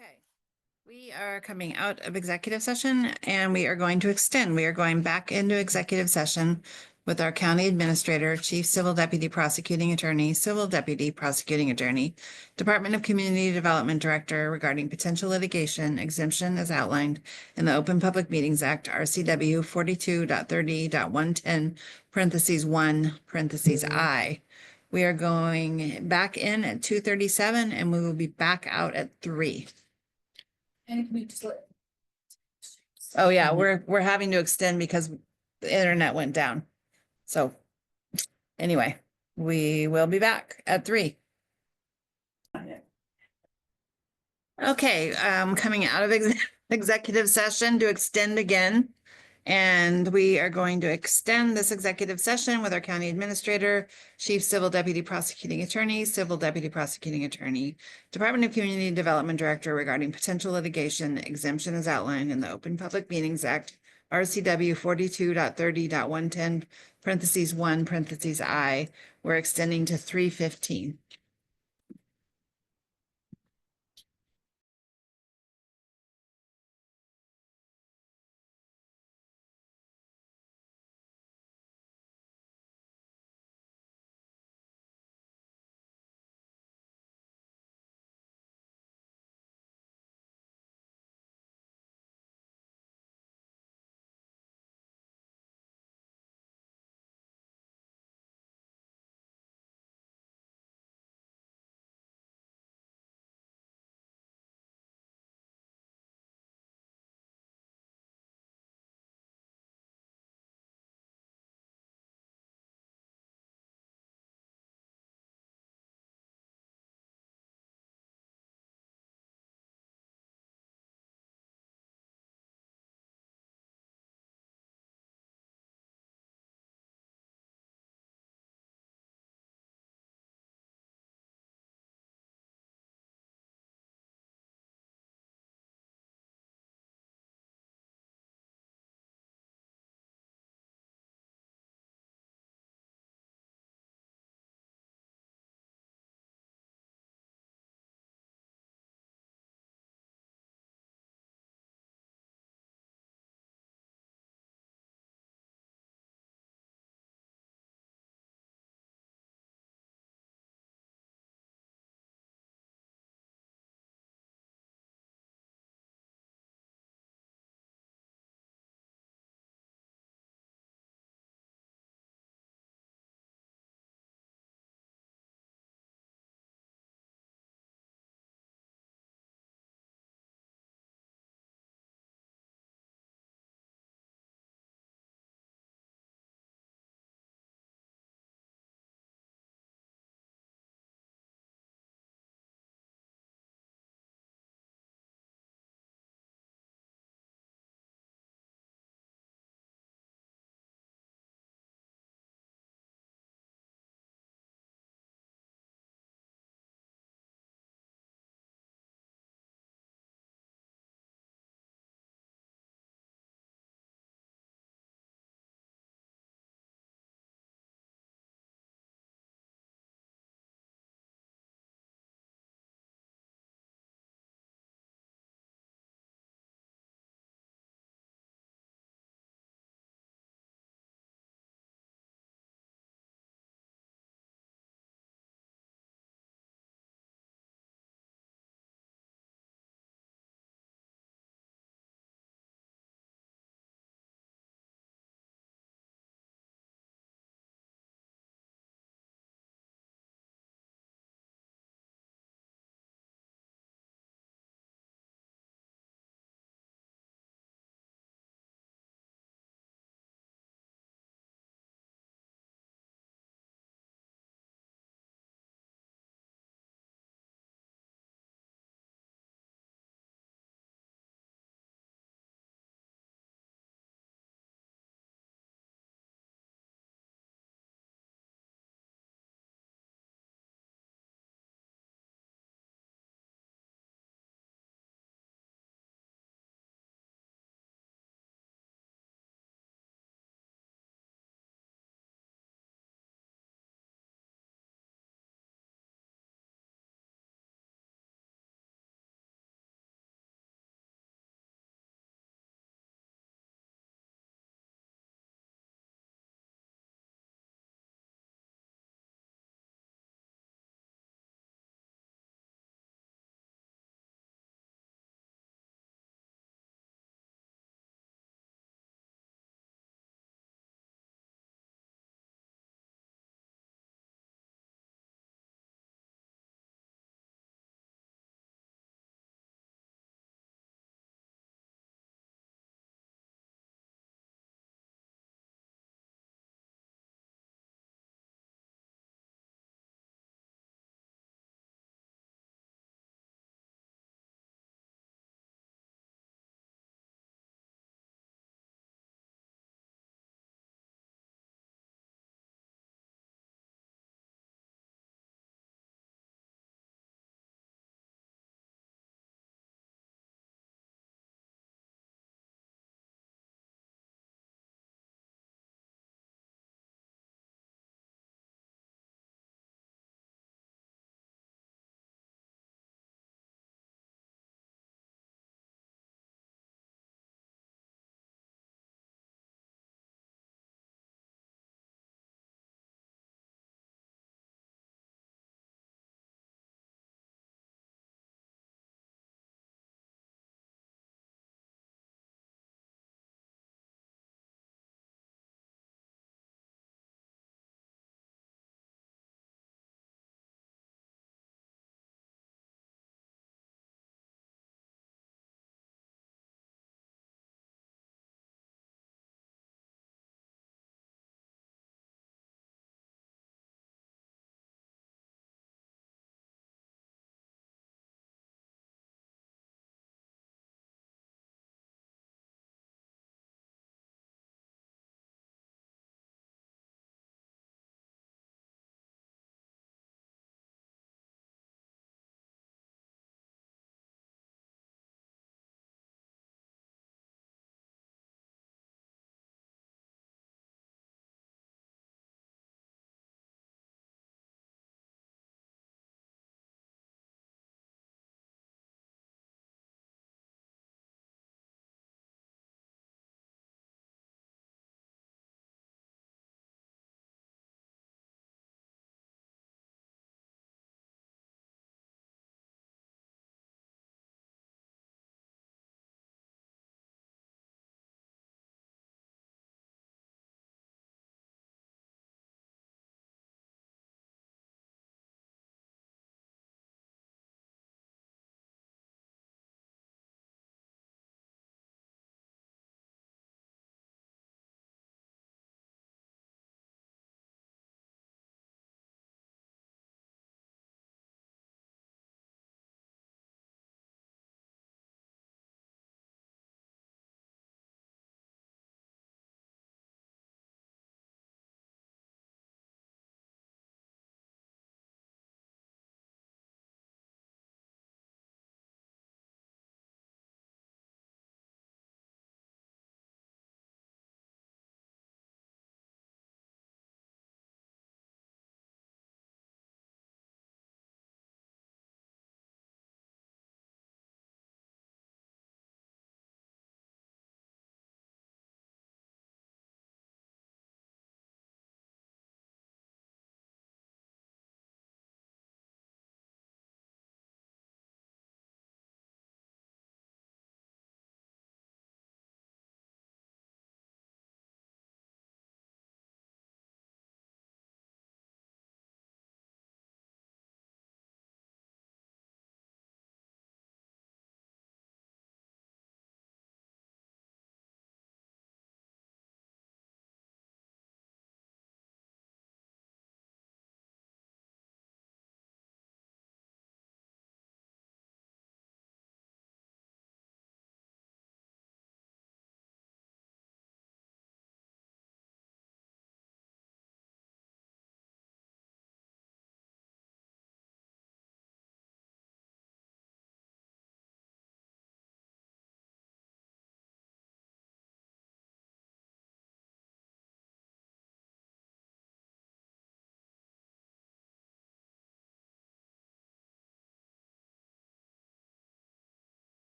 Okay, we are coming out of executive session and we are going to extend. We are going back into executive session with our county administrator, chief civil deputy prosecuting attorney, civil deputy prosecuting attorney, Department of Community Development director regarding potential litigation exemption as outlined in the Open Public Meetings Act, RCW 42.30.110, parentheses 1, parentheses I. We are going back in at 2:37 and we will be back out at 3. And we just let. Oh yeah, we're having to extend because the internet went down. So anyway, we will be back at 3. Okay, coming out of executive session to extend again. And we are going to extend this executive session with our county administrator, chief civil deputy prosecuting attorney, civil deputy prosecuting attorney, Department of Community Development director regarding potential litigation exemption as outlined in the Open Public Meetings Act, RCW 42.30.110, parentheses 1, parentheses I. We're extending to 3:15.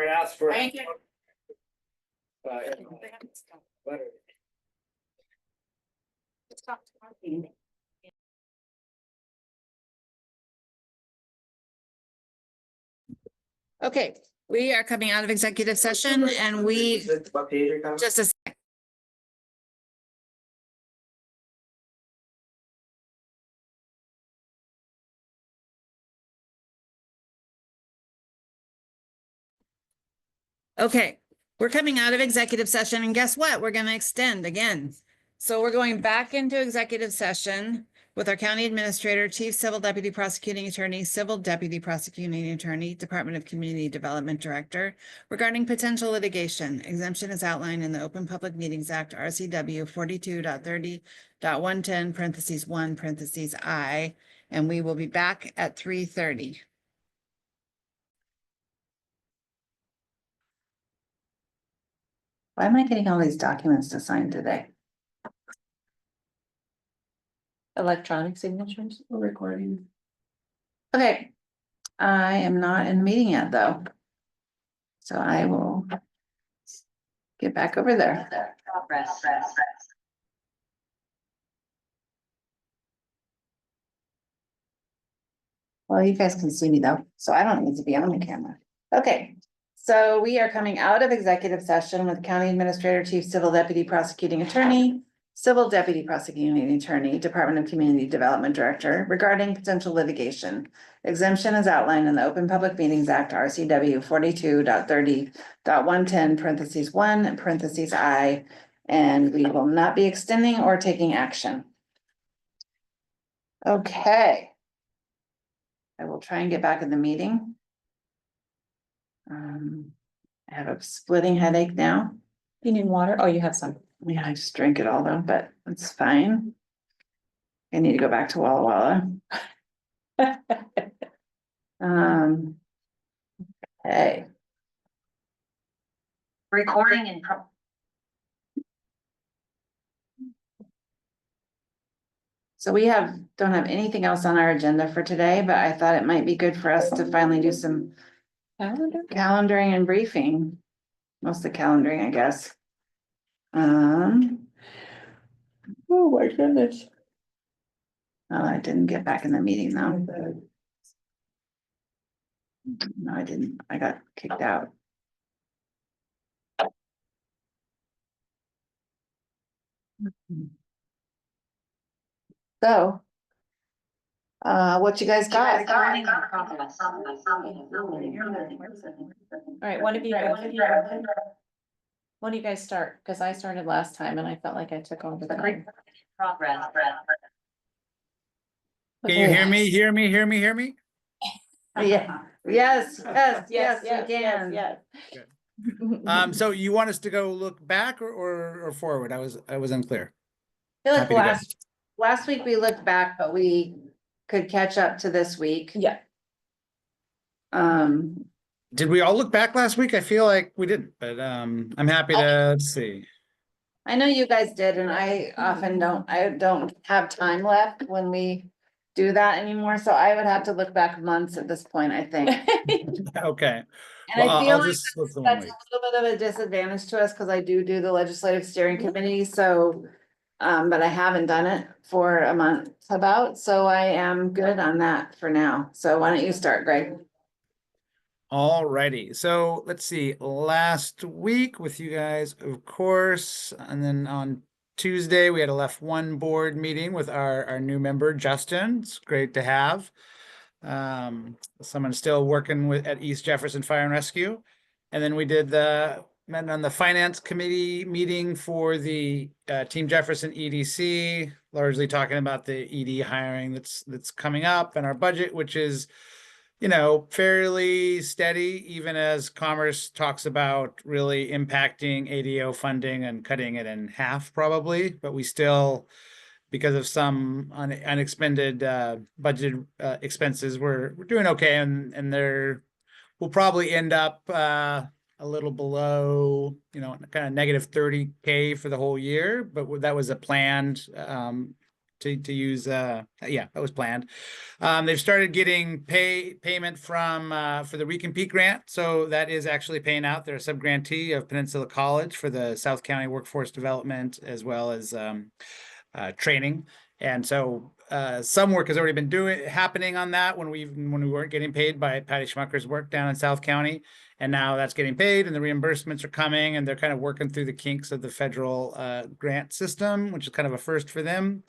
Ask for. Thank you. Letter. Okay, we are coming out of executive session and we, What page are you on? just a sec. Okay, we're coming out of executive session and guess what? We're gonna extend again. So we're going back into executive session with our county administrator, chief civil deputy prosecuting attorney, civil deputy prosecuting attorney, Department of Community Development Director regarding potential litigation. Exemption is outlined in the Open Public Meetings Act, RCW 42.30.110 parentheses 1 parentheses I, and we will be back at 3:30. Why am I getting all these documents to sign today? Electronic signatures or recording? Okay, I am not in the meeting yet, though. So I will get back over there. Well, you guys can see me though, so I don't need to be on the camera. Okay, so we are coming out of executive session with County Administrator, Chief Civil Deputy Prosecuting Attorney, Civil Deputy Prosecuting Attorney, Department of Community Development Director regarding potential litigation. Exemption is outlined in the Open Public Meetings Act, RCW 42.30.110 parentheses 1 parentheses I, and we will not be extending or taking action. Okay. I will try and get back in the meeting. I have a splitting headache now. You need water? Oh, you have some. Yeah, I just drank it all though, but it's fine. I need to go back to Walla Walla. Okay. Recording in So we don't have anything else on our agenda for today, but I thought it might be good for us to finally do some Calendar? calendaring and briefing. Mostly calendaring, I guess. Oh, my goodness. Oh, I didn't get back in the meeting though. No, I didn't. I got kicked out. So. What you guys got? All right, one of you guys start, because I started last time and I felt like I took all the time. progress. Can you hear me? Hear me? Hear me? Hear me? Yeah, yes, we can. Yes. So you want us to go look back or forward? I was unclear. I feel like Happy to go. last week we looked back, but we could catch up to this week. Yeah. Did we all look back last week? I feel like we didn't, but I'm happy to see. I know you guys did, and I often don't have time left when we do that anymore, so I would have to look back months at this point, I think. Okay. And Well, I feel I'll like just look the one that's a week. little bit of a disadvantage to us because I do the legislative steering committee, so. But I haven't done it for a month about, so I am good on that for now. So why don't you start, Greg? Alrighty, so let's see, last week with you guys, of course, and then on Tuesday, we had a left one board meeting with our new member, Justin. It's great to have. Someone still working at East Jefferson Fire and Rescue. And then we met on the finance committee meeting for the Team Jefferson EDC, largely talking about the ED hiring that's coming up and our budget, which is, fairly steady, even as Commerce talks about really impacting ADO funding and cutting it in half probably, but we still, because of some unexpended budget expenses, we're doing okay, and we'll probably end up a little below, kind of negative 30K for the whole year, but that was a planned to use, yeah, that was planned. They've started getting payment from, for the Recompete grant. So that is actually paying out. They're a sub-grantee of Peninsula College for the South County Workforce Development as well as, training. And so, some work has already been happening on that when we weren't getting paid by Patty Schmucker's work down in South County. And now that's getting paid and the reimbursements are coming and they're kind of working through the kinks of the federal, grant system, which is kind of a first for them.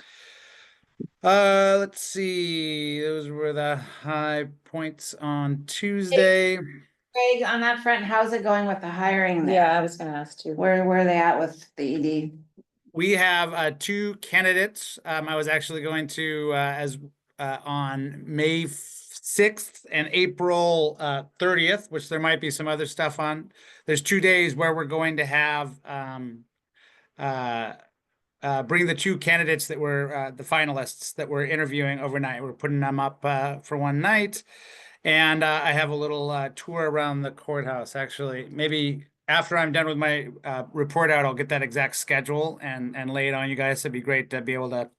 Let's see. Those were the high points on Tuesday. Craig, on that front, how's it going with the hiring there? Yeah, I was gonna ask too. Where are they at with the ED? We have, two candidates. I was actually going to, on May 6th and April 30th, which there might be some other stuff on. There's 2 days where we're going to have, bring the two candidates that were, the finalists that we're interviewing overnight. We're putting them up, for one night. And, I have a little, tour around the courthouse, actually. Maybe after I'm done with my, report out, I'll get that exact schedule and lay it on you guys. It'd be great to be able to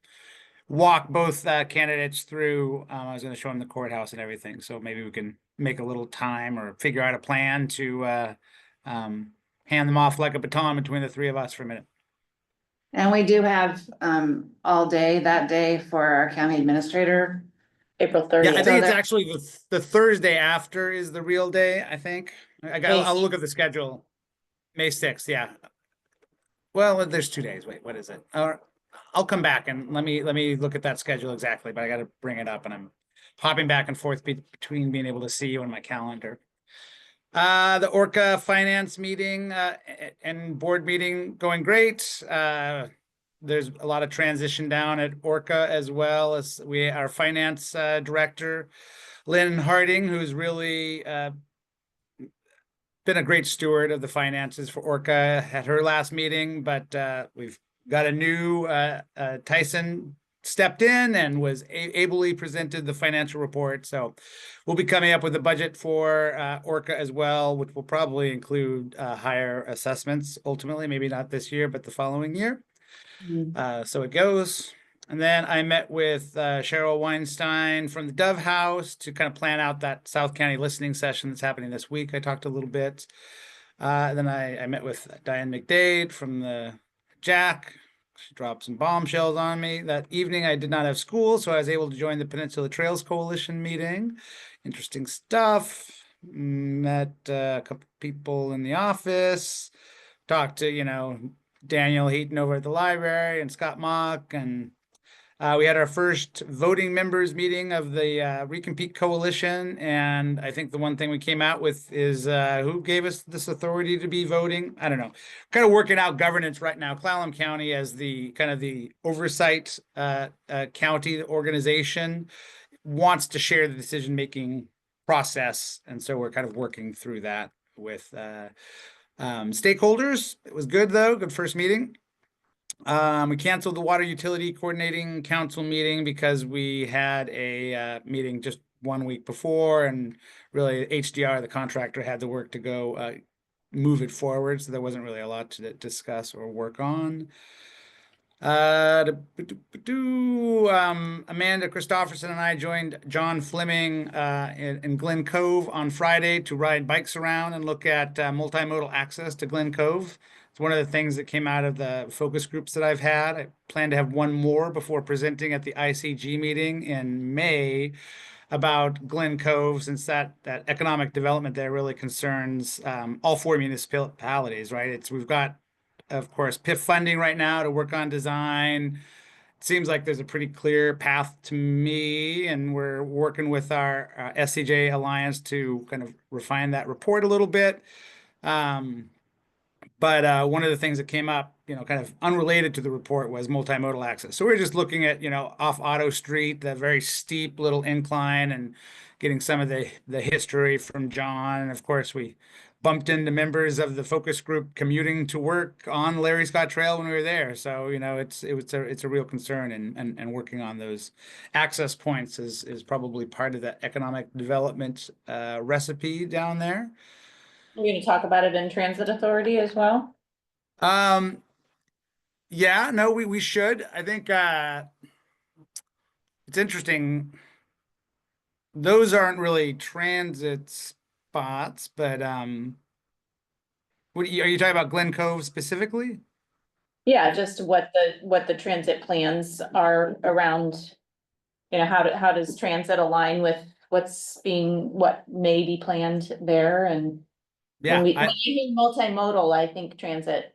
walk both, candidates through. I was going to show them the courthouse and everything. So maybe we can make a little time or figure out a plan to, hand them off like a baton between the three of us for a minute. And we do have all day that day for our county administrator. April Yeah, I 30th. think So it's that- actually the Thursday after is the real day, I think. I'll look at the schedule. May 6th, yeah. Well, there's 2 days. Wait, what is it? I'll come back and let me look at that schedule exactly, but I gotta bring it up and I'm hopping back and forth between being able to see you on my calendar. The Orca finance meeting, and board meeting going great. There's a lot of transition down at Orca as well as our finance, director, Lynn Harding, who's really, been a great steward of the finances for Orca at her last meeting, but, we've got a new, Tyson stepped in and was ably presented the financial report. So we'll be coming up with a budget for, Orca as well, which will probably include, higher assessments ultimately, maybe not this year, but the following year. So it goes. And then I met with, Cheryl Weinstein from the Dove House to kind of plan out that South County listening session that's happening this week. I talked a little bit. Then I met with Diane McDade from the Jack. She dropped some bombshells on me. That evening I did not have school, so I was able to join the Peninsula Trails Coalition meeting. Interesting stuff. Met, a couple people in the office. Talked to, Daniel Heaton over at the library and Scott Mock. And we had our first voting members meeting of the, Recompete Coalition. And I think the one thing we came out with is, who gave us this authority to be voting? I don't know. Kind of working out governance right now. Clallam County as the kind of the oversight, county organization wants to share the decision-making process. And so we're kind of working through that with, stakeholders. It was good though. Good first meeting. We canceled the Water Utility Coordinating Council meeting because we had a, meeting just 1 week before, and really HDR, the contractor, had the work to go, move it forward. So there wasn't really a lot to discuss or work on. Amanda Christopherson and I joined John Fleming, in Glen Cove on Friday to ride bikes around and look at, multimodal access to Glen Cove. It's one of the things that came out of the focus groups that I've had. I plan to have one more before presenting at the ICG meeting in May about Glen Cove, since that economic development there really concerns, all four municipalities, right? We've got, of course, PIF funding right now to work on design. It seems like there's a pretty clear path to me, and we're working with our, SCJ Alliance to kind of refine that report a little bit. But one of the things that came up, kind of unrelated to the report, was multimodal access. So we're just looking at, off Otto Street, the very steep little incline, and getting some of the history from John. And of course, we bumped into members of the focus group commuting to work on Larry Scott Trail when we were there. So, it's a real concern, and working on those access points is probably part of the economic development, recipe down there. We're gonna talk about it in Transit Authority as well. Yeah, no, we should. I think, it's interesting. Those aren't really transit spots, but are you talking about Glen Cove specifically? Yeah, just what the transit plans are around. You know, how does transit align with what may be planned there and Yeah, when you hear multimodal, I think transit.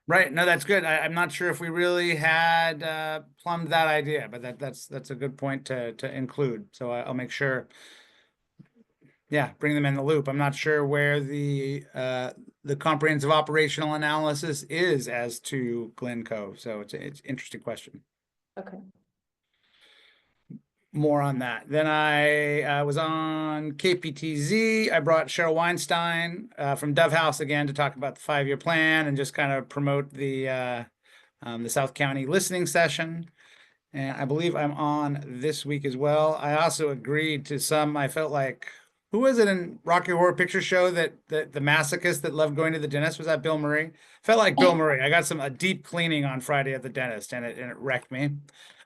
right. No, that's good. I'm not sure if we really had plumbed that idea, but that's a good point to include. So I'll make sure. Yeah, bring them in the loop. I'm not sure where the comprehensive operational analysis is as to Glen Cove. So it's an interesting question. Okay. More on that. Then I was on KPTZ. I brought Cheryl Weinstein from Dove House again to talk about the 5-year plan and just kind of promote the South County listening session. And I believe I'm on this week as well. I also agreed to some, I felt like, who was it in Rocky Horror Picture Show that the masochist that loved going to the dentist? Was that Bill Murray? Felt like Bill Murray. I got a deep cleaning on Friday at the dentist and it wrecked me.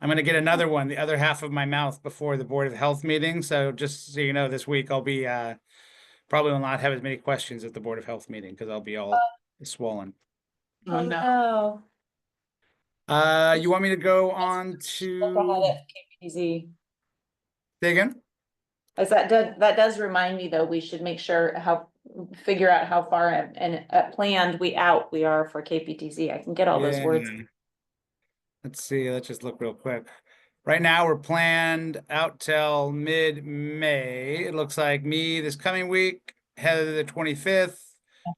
I'm going to get another one, the other half of my mouth before the Board of Health meeting. So just so you know, this week I'll be probably will not have as many questions at the Board of Health meeting because I'll be all swollen. Oh, no. You want me to go on Look to ahead at KPZ. say again? As that does remind me though, we should make sure figure out how far and planned we are for KPTZ. I can get all those words. Yeah. Let's see, let's just look real quick. Right now, we're planned out till mid-May. It looks like me this coming week, Heather the 25th,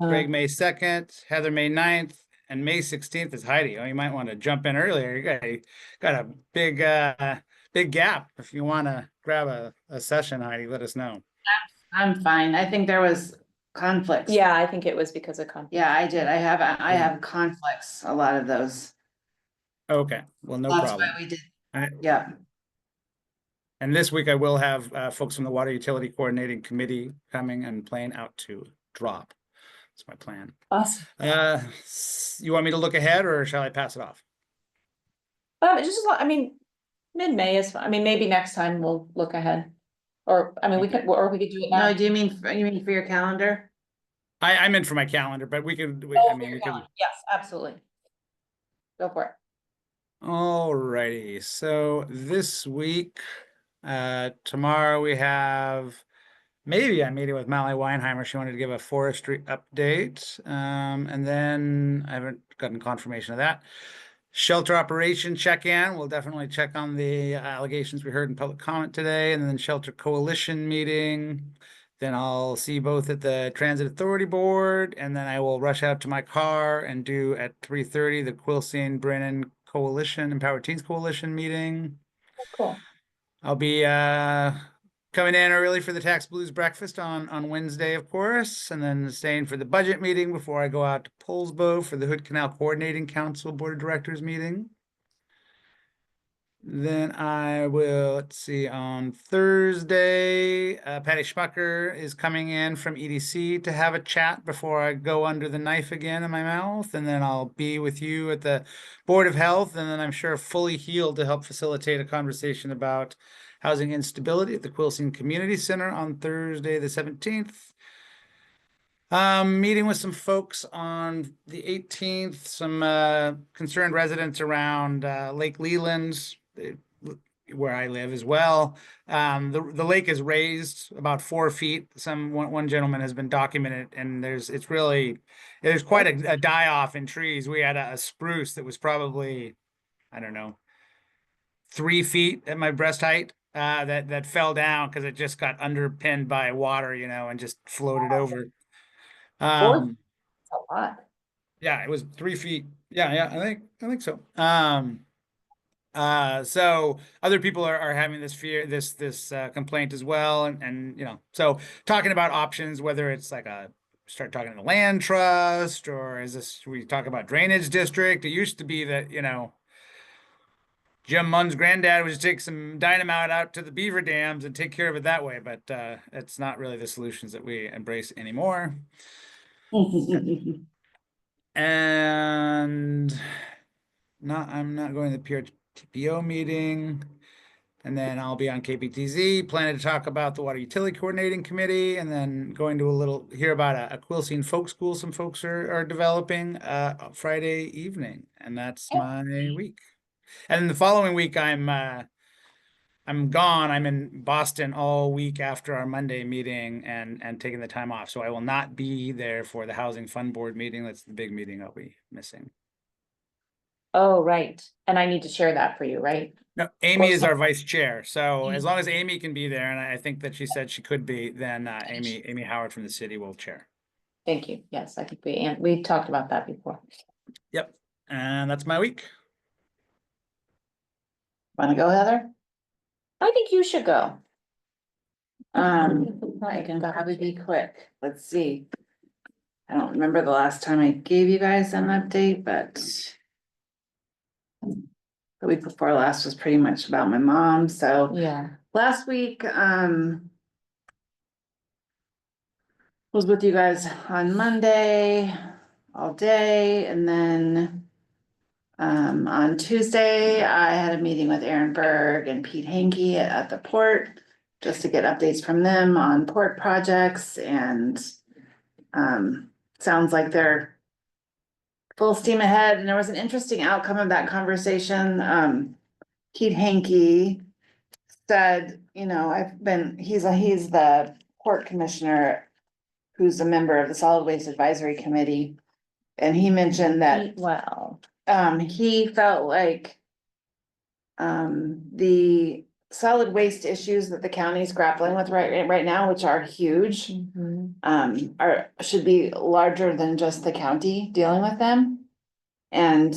Greg May 2nd, Heather May 9th, and May 16th is Heidi. Oh, you might want to jump in earlier. You got a big gap. If you want to grab a session, Heidi, let us know. I'm fine. I think there was conflicts. Yeah, I think it was because of conflict. Yeah, I did. I have conflicts, a lot of those. Okay, well, no That's problem. why we did, All right. yeah. And this week I will have folks from the Water Utility Coordinating Committee coming and playing out to drop. That's my plan. Awesome. You want me to look ahead or shall I pass it off? I mean, mid-May is fine. I mean, maybe next time we'll look ahead. Or, I mean, we could do it now. No, do you mean for your calendar? I'm in for my calendar, but we could, Oh, I mean, your we could. calendar. Yes, absolutely. Go for it. Alrighty, so this week, tomorrow we have maybe I'm meeting with Molly Weinheimer. She wanted to give a forestry update. And then I haven't gotten confirmation of that. Shelter operation check-in. We'll definitely check on the allegations we heard in public comment today, and then shelter coalition meeting. Then I'll see both at the Transit Authority Board, and then I will rush out to my car and do at 3:30 the Quilcene Brennan Coalition, Empowered Teens Coalition meeting. Cool. I'll be coming in early for the Tax Blues breakfast on Wednesday, of course, and then staying for the budget meeting before I go out to Poulsbo for the Hood Canal Coordinating Council Board of Directors meeting. Then I will, let's see, on Thursday, Patty Schmucker is coming in from EDC to have a chat before I go under the knife again in my mouth. And then I'll be with you at the Board of Health. And then I'm sure fully healed to help facilitate a conversation about housing instability at the Quilcene Community Center on Thursday, the 17th. Meeting with some folks on the 18th, some concerned residents around Lake Leland, where I live as well. The lake is raised about 4 feet. One gentleman has been documented, and there's quite a die-off in trees. We had a spruce that was probably, I don't know, 3 feet at my breast height. That fell down because it just got underpinned by water, and just floated over. That's a lot. Yeah, it was 3 feet. Yeah, I think so. So other people are having this complaint as well, and so talking about options, whether it's like start talking to the land trust, or we talk about drainage district. It used to be that Jim Munn's granddad would just take some dynamite out to the beaver dams and take care of it that way, but it's not really the solutions that we embrace anymore. And I'm not going to the PRTPO meeting. And then I'll be on KPTZ, planning to talk about the Water Utility Coordinating Committee, and then going to hear about a Quilcene folk school some folks are developing Friday evening. And that's my week. And then the following week, I'm gone. I'm in Boston all week after our Monday meeting and taking the time off. So I will not be there for the Housing Fund Board meeting. That's the big meeting I'll be missing. Oh, right. And I need to share that for you, right? No, Amy is our vice chair. So as long as Amy can be there, and I think that she said she could be, then Amy Howard from the city will chair. Thank you. Yes, I think we talked about that before. Yep. And that's my week. Wanna go, Heather? I think you should go. I can probably be quick. Let's see. I don't remember the last time I gave you guys an update, but the week before last was pretty much about my mom, so Yeah. last week, was with you guys on Monday all day, and then on Tuesday, I had a meeting with Aaron Berg and Pete Hankey at the port just to get updates from them on port projects, and sounds like they're full steam ahead, and there was an interesting outcome of that conversation. Pete Hankey said, you know, he's the port commissioner who's a member of the Solid Waste Advisory Committee. And he mentioned that, Well, he felt like the solid waste issues that the county is grappling with right now, which are huge, should be larger than just the county dealing with them. And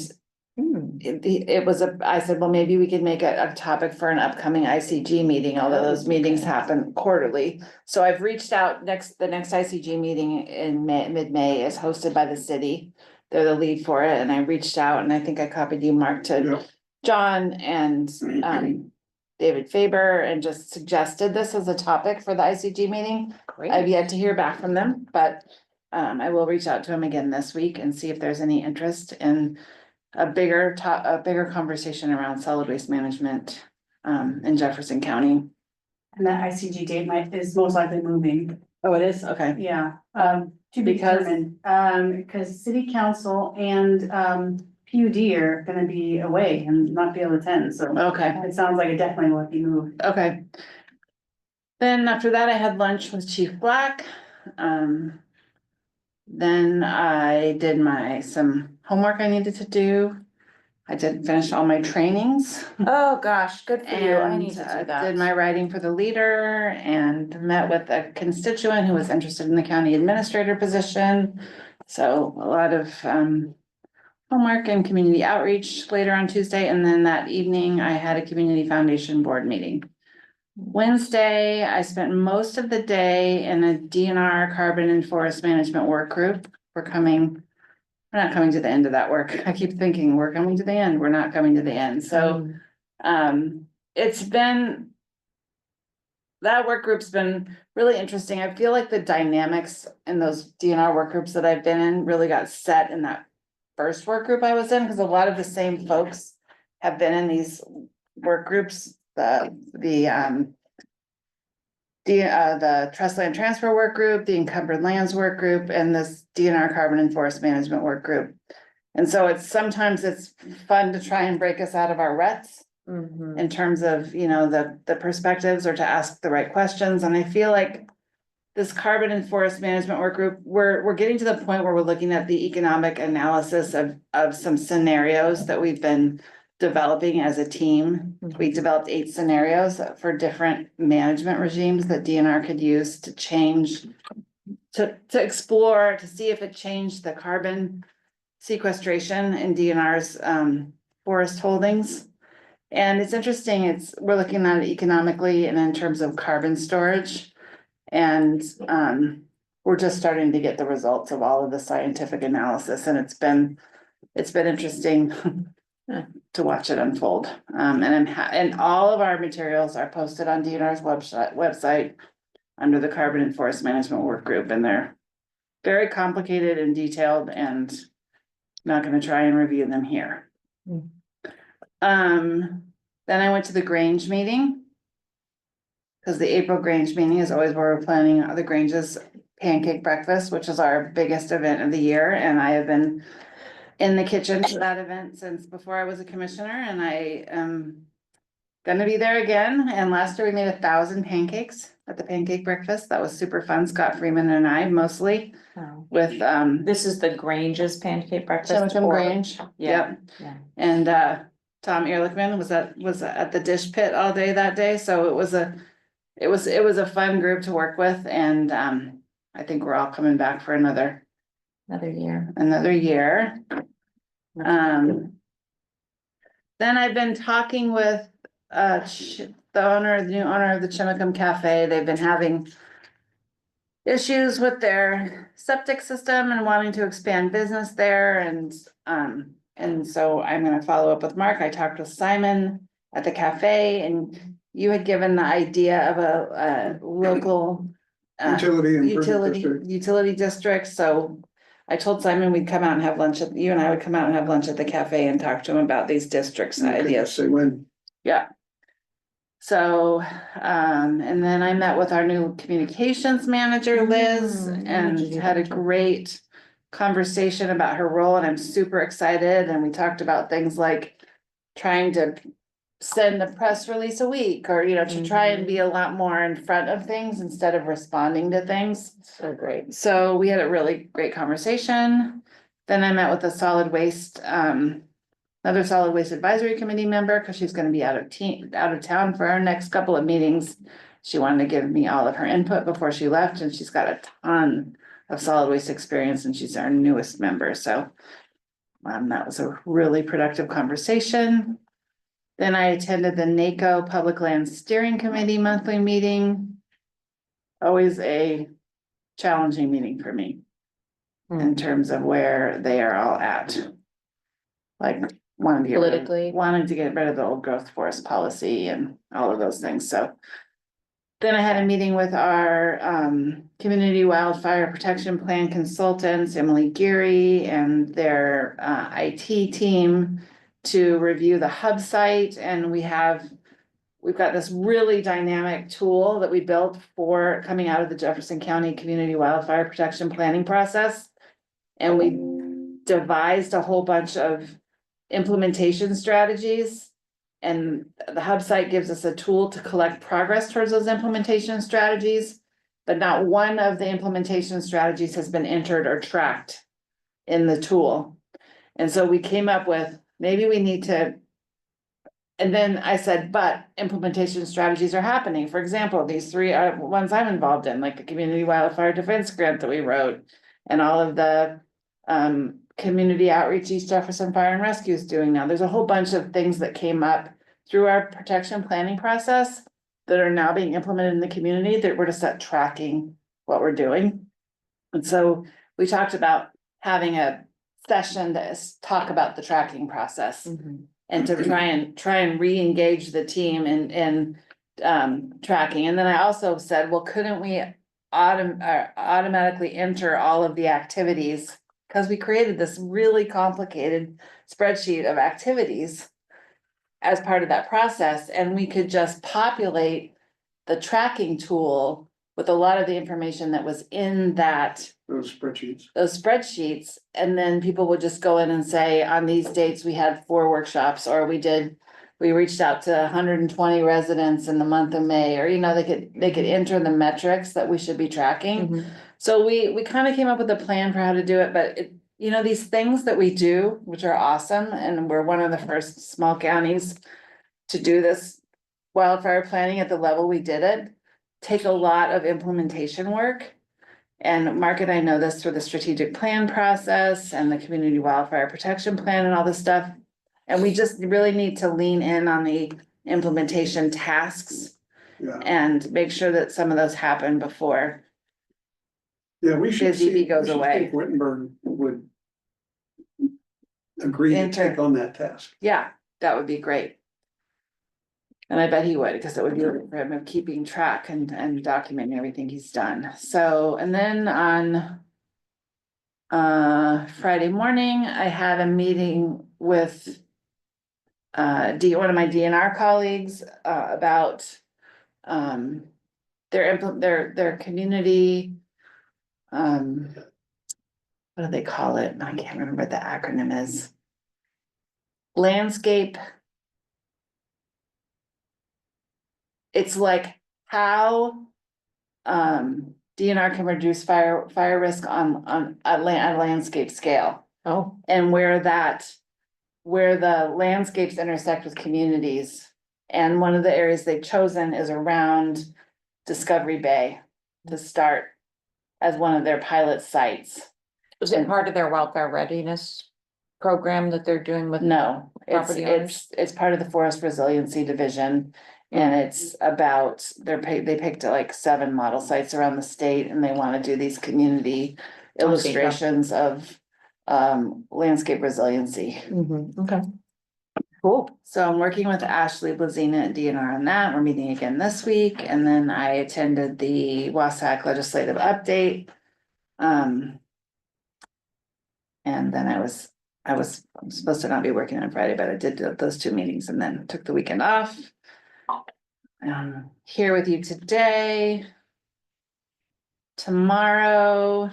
I said, well, maybe we could make a topic for an upcoming ICG meeting, although those meetings happen quarterly. So I've reached out the next ICG meeting in mid-May is hosted by the city. They're the lead for it, and I reached out, and I think I copied you, Mark, to John and David Faber, and just suggested this as a topic for the ICG meeting. great. I've yet to hear back from them, but I will reach out to him again this week and see if there's any interest in a bigger conversation around solid waste management in Jefferson County. And that ICG date is most likely moving, Oh, it is? Okay. yeah, to be Because- determined, because city council and PUD are gonna be away and not be able to attend, so. Okay, It sounds like it definitely will be moved. okay. Then after that, I had lunch with Chief Black. Then I did some homework I needed to do. I did finish all my trainings. Oh, gosh, good for you. I And need to do that. did my writing for the leader and met with a constituent who was interested in the county administrator position. So a lot of homework and community outreach later on Tuesday, and then that evening I had a community foundation board meeting. Wednesday, I spent most of the day in a DNR carbon and forest management work group. We're not coming to the end of that work. I keep thinking we're coming to the end. We're not coming to the end. So that work group's been really interesting. I feel like the dynamics in those DNR work groups that I've been in really got set in that first work group I was in, because a lot of the same folks have been in these work groups. The trust land transfer work group, the encumbered lands work group, and this DNR carbon and forest management work group. And so sometimes it's fun to try and break us out of our ruts in terms of, you know, the perspectives, or to ask the right questions. And I feel like this carbon and forest management work group, we're getting to the point where we're looking at the economic analysis of some scenarios that we've been developing as a team. We developed 8 scenarios for different management regimes that DNR could use to change, to explore, to see if it changed the carbon sequestration in DNR's forest holdings. And it's interesting, we're looking at it economically and in terms of carbon storage. And we're just starting to get the results of all of the scientific analysis, and it's been interesting to watch it unfold. And all of our materials are posted on DNR's website under the carbon and forest management work group, and they're very complicated and detailed, and I'm not going to try and review them here. Then Then I went to the Grange meeting. Cause the April Grange meeting is always where we're planning the Grange's pancake breakfast, which is our biggest event of the year, and I have been in the kitchen for that event since before I was a commissioner, and I am gonna be there again. And last year we made 1,000 pancakes at the pancake breakfast. That was super fun. Scott Freeman and I mostly Oh. with This is the Grange's pancake breakfast. Chimicum or- Grange. Yeah. Yep. Yeah. And Tom Ehrlichman was at the dish pit all day that day, so it was a fun group to work with, and I think we're all coming back for another Another year. Then I've been talking with the new owner of the Chimicum Cafe. They've been having issues with their septic system and wanting to expand business there, and so I'm gonna follow up with Mark. I talked with Simon at the cafe, and you had given the idea of a local utility district, so I told Simon we'd come out and have lunch you and I would come out and have lunch at the cafe and talk to him about these districts ideas. Say when. Yeah. So, and then I met with our new communications manager, Liz, and had a great conversation about her role, and I'm super excited, and we talked about things like trying to send a press release a week, or, to try and be a lot more in front of things instead of responding to things. So great. So we had a really great conversation. Then I met with a another solid waste advisory committee member, because she's gonna be out of town for our next couple of meetings. She wanted to give me all of her input before she left, and she's got a ton of solid waste experience, and she's our newest member, so that was a really productive conversation. Then I attended the NACO Public Lands Steering Committee monthly meeting. Always a challenging meeting for me in terms of where they are all at. Like wanting to get rid of the old growth forest policy and all of those things, so. Then I had a meeting with our community wildfire protection plan consultants, Emily Geary, and their IT team to review the hub site, and we've got this really dynamic tool that we built for coming out of the Jefferson County Community Wildfire Protection Planning process. And we devised a whole bunch of implementation strategies. And the hub site gives us a tool to collect progress towards those implementation strategies. But not one of the implementation strategies has been entered or tracked in the tool. And so we came up with, maybe we need to. And then I said, but implementation strategies are happening. For example, these 3 are ones I'm involved in, like the community wildfire defense grant that we wrote. And all of the community outreach East Jefferson Fire and Rescue is doing now. There's a whole bunch of things that came up through our protection planning process that are now being implemented in the community that we're to start tracking what we're doing. And so we talked about having a session to talk about the tracking process and to try and re-engage the team in tracking. And then I also said, well, couldn't we automatically enter all of the activities? Because we created this really complicated spreadsheet of activities as part of that process, and we could just populate the tracking tool with a lot of the information that was in Those spreadsheets. those spreadsheets, and then people would just go in and say, on these dates, we had 4 workshops, or we reached out to 120 residents in the month of May, or, they could enter the metrics that we should be tracking. So we kind of came up with a plan for how to do it, but these things that we do, which are awesome, and we're one of the first small counties to do this wildfire planning at the level we did it, take a lot of implementation work. And Mark and I know this through the strategic plan process and the community wildfire protection plan and all this stuff. And we just really need to lean in on the implementation tasks Yeah, and make sure that some of those happen before. yeah, we should Busy see, goes we should away. think Wittenberg would agree to Enter. take on that task. Yeah, that would be great. And I bet he would, because it would be for him of keeping track and documenting everything he's done. So, and then on Friday morning, I had a meeting with one of my DNR colleagues, about, their community, what do they call it? I can't remember what the acronym is. Landscape. It's like how, DNR can reduce fire risk on a landscape scale. Oh, And where the landscapes intersect with communities. And one of the areas they've chosen is around Discovery Bay to start as one of their pilot sites. is it part of their wildfire readiness program that they're doing with? No, Property owners? it's part of the Forest Resiliency Division. And it's about, they picked like 7 model sites around the state and they wanna do these community illustrations of landscape resiliency. Okay. Cool. So I'm working with Ashley Blazina at DNR on that. We're meeting again this week, and then I attended the WASAC legislative update. And then I'm supposed to not be working on Friday, but I did those 2 meetings and then took the weekend off. Here with you today. Tomorrow,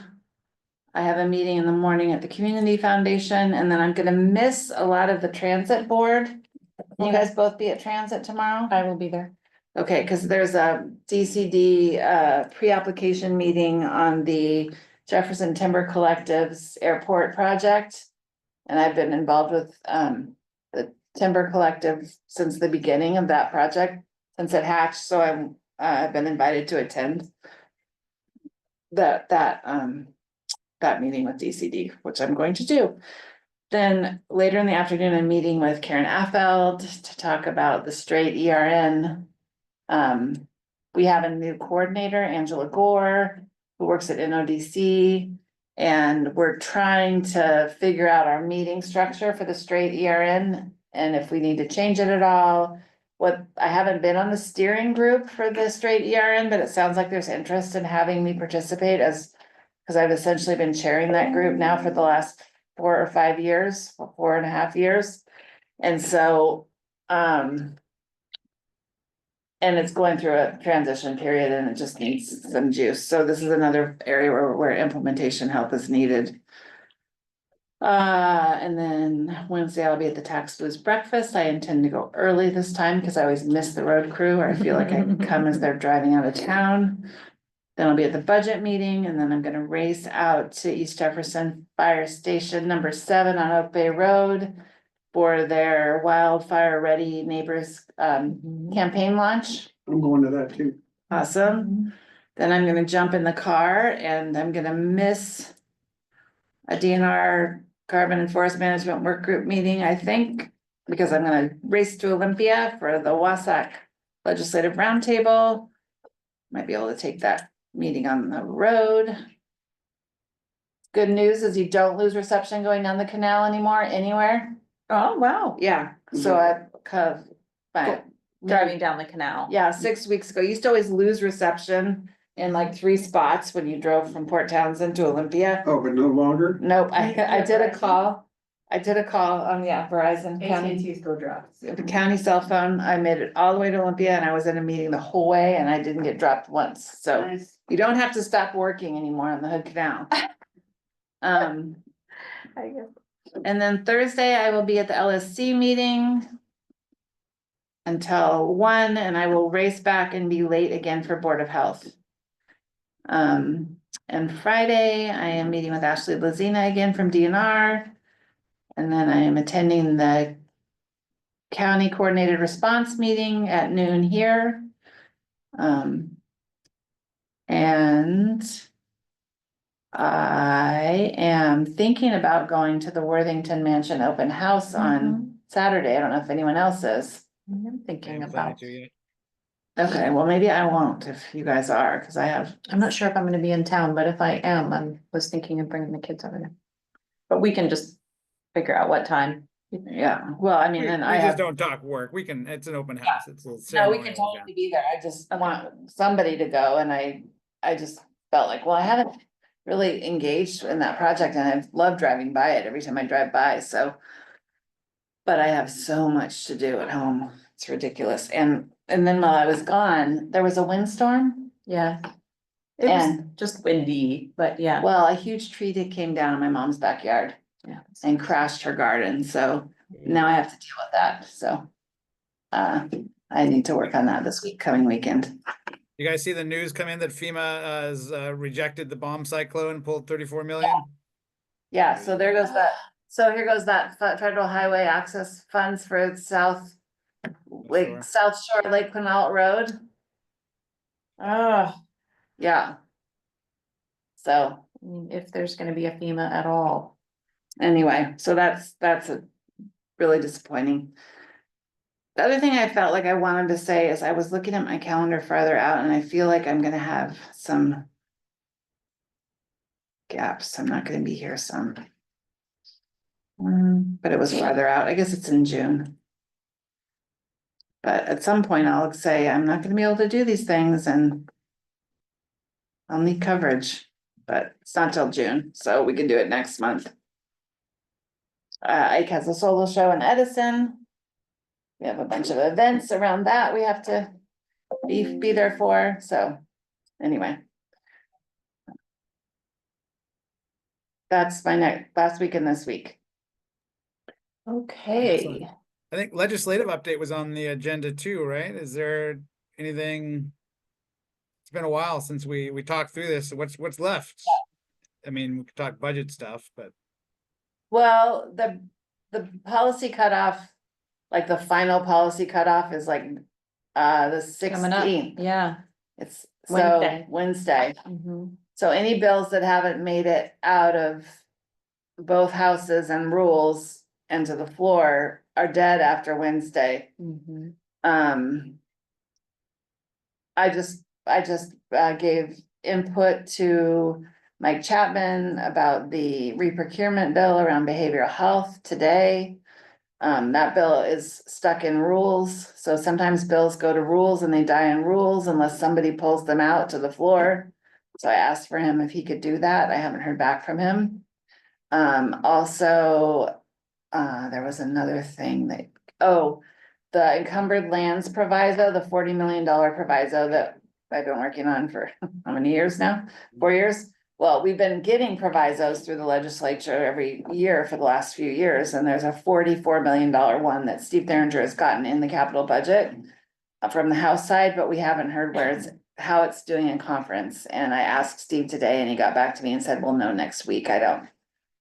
I have a meeting in the morning at the Community Foundation, and then I'm gonna miss a lot of the transit board. Can you guys both be at transit tomorrow? I will be there. Okay, cause there's a DCD pre-application meeting on the Jefferson Timber Collective's airport project. And I've been involved with the Timber Collective since the beginning of that project, since it hatched, so I've been invited to attend that meeting with DCD, which I'm going to do. Then later in the afternoon, I'm meeting with Karen Affeld to talk about the straight ERN. We have a new coordinator, Angela Gore, who works at NODC. And we're trying to figure out our meeting structure for the straight ERN and if we need to change it at all. I haven't been on the steering group for the straight ERN, but it sounds like there's interest in having me participate because I've essentially been chairing that group now for the last 4 or 5 years, 4.5 years. And so, and it's going through a transition period and it just needs some juice. So this is another area where implementation help is needed. And then Wednesday I'll be at the Tax Blues Breakfast. I intend to go early this time because I always miss the road crew, or I feel like I come as they're driving out of town. Then I'll be at the budget meeting, and then I'm gonna race out to East Jefferson Fire Station number 7 on Oak Bay Road for their Wildfire Ready Neighbors campaign launch. I'm going to that too. Awesome. Then I'm gonna jump in the car and I'm gonna miss a DNR Carbon and Forest Management Work Group meeting, I think, because I'm gonna race to Olympia for the WASAC Legislative Roundtable. Might be able to take that meeting on the road. Good news is you don't lose reception going down the canal anymore, anywhere. Oh, wow. Yeah, so Driving down the canal. yeah, 6 weeks ago, you used to always lose reception in like 3 spots when you drove from Port Townsend to Olympia. Oh, but no longer? Nope, I did a call. I did a call on, Verizon County, AT&T still drops. the county cell phone. I made it all the way to Olympia and I was in a meeting the whole way and I didn't get dropped once, so Nice. you don't have to stop working anymore on the Hood Canal. I guess. And then Thursday I will be at the LSC meeting until 1, and I will race back and be late again for Board of Health. And Friday I am meeting with Ashley Blazina again from DNR. And then I am attending the county coordinated response meeting at noon here. And I am thinking about going to the Worthington Mansion open house on Saturday. I don't know if anyone else is. I'm thinking about, Okay, well, maybe I won't if you guys are, because I'm not sure if I'm gonna be in town, but if I am, was thinking of bringing the kids over there. But we can just figure out what time. yeah, well, I mean, We and we I just have, don't talk work. It's an open house. It's a no, we ceremonial can event. totally be there. I just want somebody to go and I just felt like, well, I haven't really engaged in that project and I've loved driving by it every time I drive by, so. But I have so much to do at home. It's ridiculous. And then while I was gone, there was a windstorm. Yeah. It was And, just windy, but yeah. well, a huge tree that came down in my mom's backyard Yeah. and crashed her garden. So now I have to deal with that. So I need to work on that this coming weekend. You guys see the news come in that FEMA has rejected the bomb cyclone, pulled 34 million? Yeah, so there goes that. So here goes that federal highway access funds for South Shore. South Shore Lake Quinault Road. Oh, yeah. So I mean, if there's gonna be a FEMA at all. anyway, so that's a really disappointing. The other thing I felt like I wanted to say is I was looking at my calendar farther out and I feel like I'm gonna have some gaps. I'm not gonna be here some. But it was farther out. I guess it's in June. But at some point I'll say I'm not gonna be able to do these things and I'll need coverage, but it's not till June, so we can do it next month. Ike has a solo show in Edison. We have a bunch of events around that we have to be there for, so anyway. That's my last week and this week. Okay. Excellent. I think legislative update was on the agenda too, right? Is there anything? It's been a while since we talked through this. What's left? I mean, we could talk budget stuff, but Well, the policy cutoff, like the final policy cutoff is like the Coming up, 16th. yeah. It's Wednesday. Wednesday. Mhm. So any bills that haven't made it out of both houses and rules and to the floor are dead after Wednesday. Mhm. I just gave input to Mike Chapman about the reprocurement bill around behavioral health today. That bill is stuck in rules, so sometimes bills go to rules and they die in rules unless somebody pulls them out to the floor. So I asked for him if he could do that. I haven't heard back from him. Also, there was another thing that, the encumbered lands proviso, the $40 million proviso that I've been working on for how many years now? 4 years? Well, we've been getting provisos through the legislature every year for the last few years, and there's a $44 million one that Steve Theringer has gotten in the capital budget from the House side, but we haven't heard how it's doing in conference. And I asked Steve today and he got back to me and said, we'll know next week. I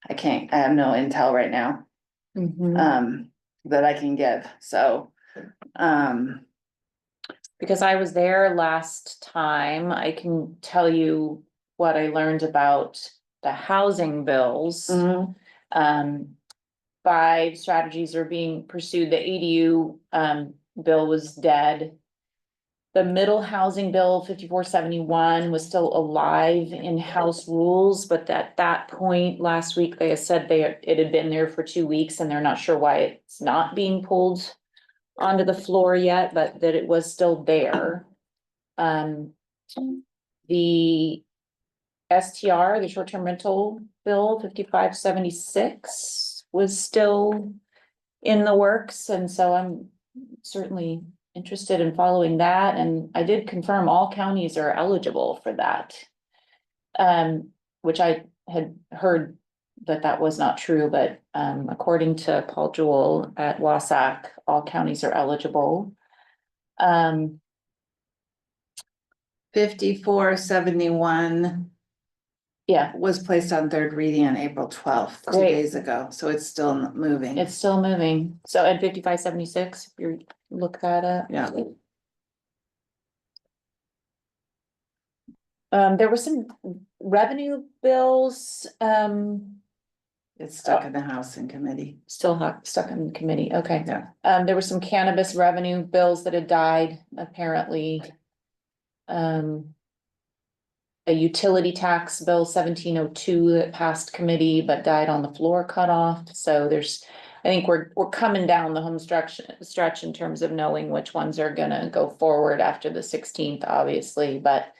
have no intel right now, Mhm. that I can give, so. Because I was there last time, I can tell you what I learned about the housing bills. mhm. 5 strategies are being pursued. The ADU bill was dead. The middle housing bill 5471 was still alive in House rules, but at that point last week, they had said it had been there for 2 weeks and they're not sure why it's not being pulled onto the floor yet, but that it was still there. The STR, the short-term rental bill 5576 was still in the works, and so I'm certainly interested in following that, and I did confirm all counties are eligible for that. Which I had heard that was not true, but according to Paul Jewell at BOCC, all counties are eligible. 5471 Yeah, was placed on third reading on April 12th, 2 Great. days ago, so it's still moving. it's still moving. So at 5576, if you look that up. Yeah. There were some revenue bills, It's stuck in the House and committee. stuck in the committee, okay. Yeah. There were some cannabis revenue bills that had died, apparently. A utility tax bill 1702 that passed committee but died on the floor cutoff, so I think we're coming down the home stretch in terms of knowing which ones are gonna go forward after the 16th, obviously, but.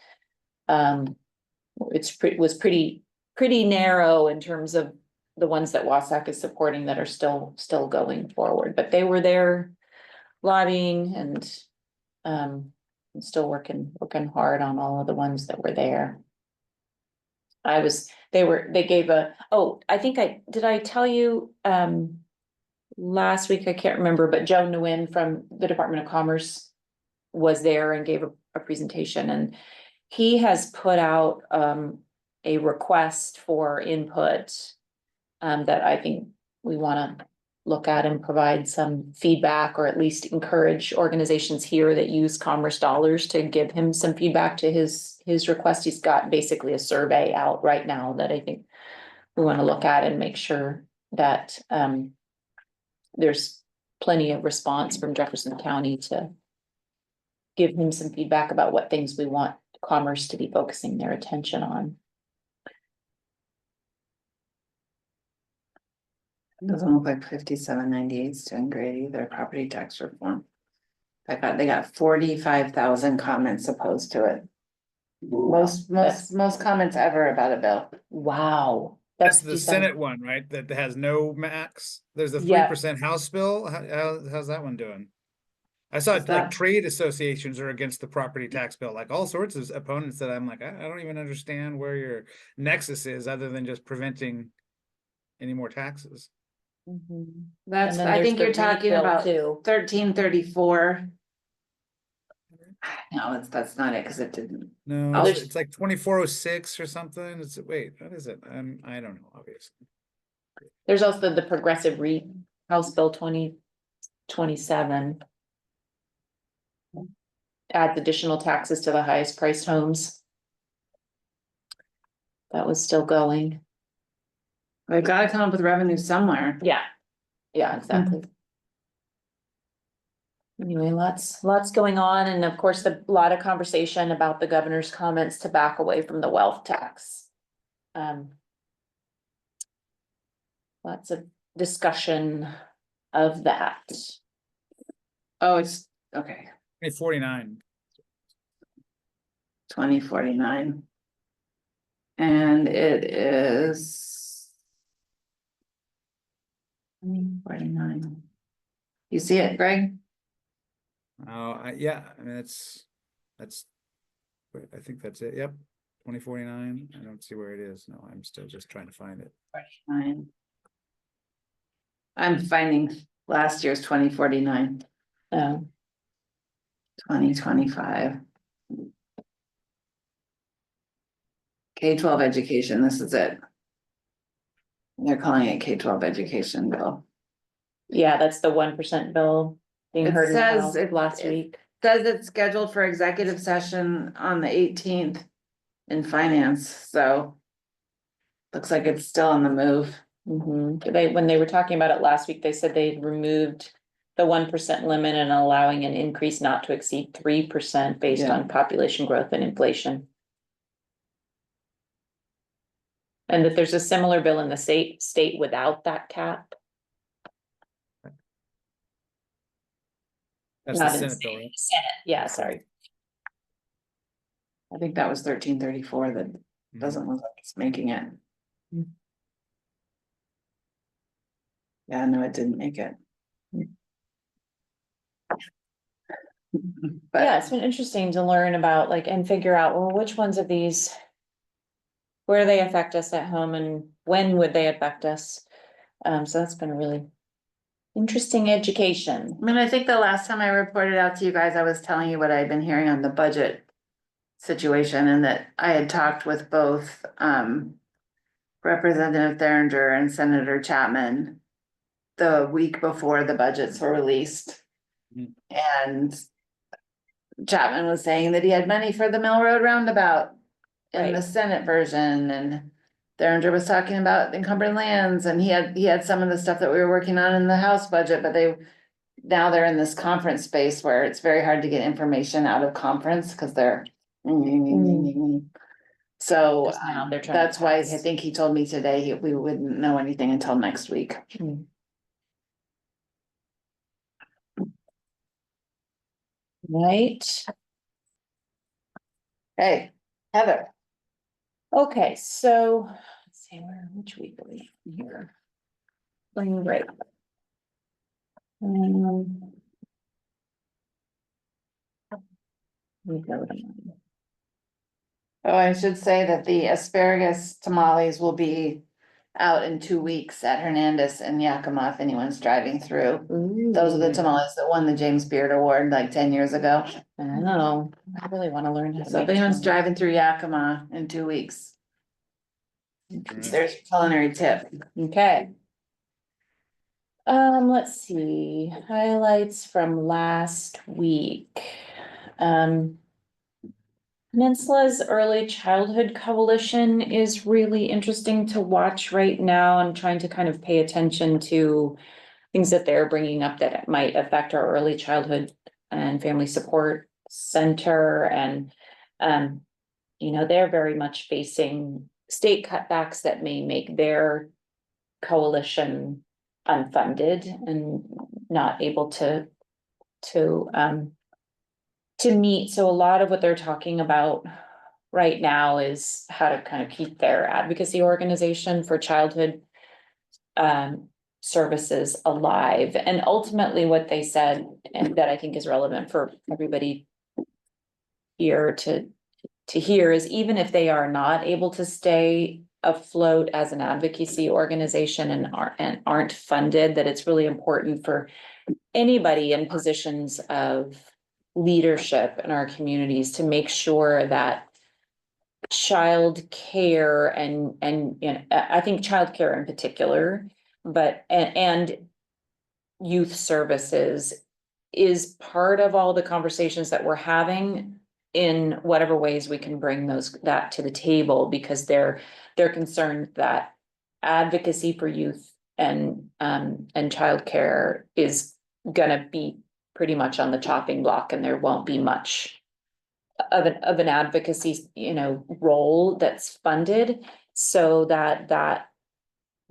Was pretty narrow in terms of the ones that WASAC is supporting that are still going forward, but they were there lobbying and still working hard on all of the ones that were there. They gave I think did I tell you, last week, I can't remember, but Joe Nguyen from the Department of Commerce was there and gave a presentation, and he has put out, a request for input, that I think we wanna look at and provide some feedback, or at least encourage organizations here that use commerce dollars to give him some feedback to his request. He's got basically a survey out right now that I think we want to look at and make sure that there's plenty of response from Jefferson County to give him some feedback about what things we want commerce to be focusing their attention on. Doesn't look like 5798's doing great either, property tax reform. They got 45,000 comments opposed to it. Most comments ever about a bill. Wow. That's the 57. Senate one, right? That has no max. There's a Yeah. 3% House bill. How's that one doing? I saw Is it, like that- trade associations are against the property tax bill, like all sorts of opponents that I'm like, I don't even understand where your nexus is other than just preventing any more taxes. Mhm. That's, And then I there's think the you're talking refill, about too. 1334. No, that's not it, because it didn't. No, Oh, it's like 2406 or something. Wait, what is it? I don't know, obviously. There's also the progressive House Bill 2027. Adds additional taxes to the highest priced homes. That was still going. They've got to come up with revenue somewhere. Yeah. Yeah, exactly. Anyway, lots going on, and of course, a lot of conversation about the governor's comments to back away from the wealth tax. Lots of discussion of that. Oh, it's, okay, 2049. 2049. And it is 2049. You see it, Greg? Oh, yeah, I mean, wait, I think that's it. Yep. 2049. I don't see where it is. No, I'm still just trying to find it. 49. I'm finding last year's 2049, 2025. K-12 education, this is it. They're calling it K-12 education bill. Yeah, that's the 1% bill being It heard in the says House it- last it- week. Says it's scheduled for executive session on the 18th in finance, so. Looks like it's still on the move. When they were talking about it last week, they said they'd removed the 1% limit and allowing an increase not to exceed 3% based Yeah. on population growth and inflation. And that there's a similar bill in the state without that cap. That's the Not in Senate bill, right? Senate, yeah, sorry. I think that was 1334 that doesn't look like it's making it. Mm. Yeah, no, it didn't make it. But Yeah, it's been interesting to learn about and figure out, well, which ones of these. Where they affect us at home and when would they affect us? So that's been a really interesting education. I mean, I think the last time I reported out to you guys, I was telling you what I'd been hearing on the budget situation, and that I had talked with both Representative Theringer and Senator Chapman the week before the budgets were released. Mhm. And Chapman was saying that he had money for the Mill Road roundabout in the Right. Senate version, and Theringer was talking about encumbered lands, and he had some of the stuff that we were working on in the House budget, but now they're in this conference space where it's very hard to get information out of conference because they're. So 'Cause now they're trying to that's why I pass. think he told me today we wouldn't know anything until next week. Right, Hey, Heather. okay, so, let's see which week are we here? Spring break. We go to mine. Oh, I should say that the asparagus tamales will be out in 2 weeks at Hernandez and Yakima if anyone's driving through. Those are the tamales that won the James Beard Award like 10 years ago. Oh, I really wanna learn how to So if make anyone's tamales. driving through Yakima in 2 weeks. There's a culinary tip. Okay. Let's see, highlights from last week. Peninsula's Early Childhood Coalition is really interesting to watch right now. I'm trying to kind of pay attention to things that they're bringing up that might affect our early childhood and family support center and, they're very much facing state cutbacks that may make their coalition unfunded and not able to meet. So a lot of what they're talking about right now is how to kind of keep their advocacy organization for childhood services alive. And ultimately what they said, and that I think is relevant for everybody here to hear, is even if they are not able to stay afloat as an advocacy organization and aren't funded, that it's really important for anybody in positions of leadership in our communities to make sure that child care and I think child care in particular, but and youth services is part of all the conversations that we're having in whatever ways we can bring that to the table, because they're concerned that advocacy for youth and childcare is gonna be pretty much on the chopping block, and there won't be much of an advocacy, role that's funded, so that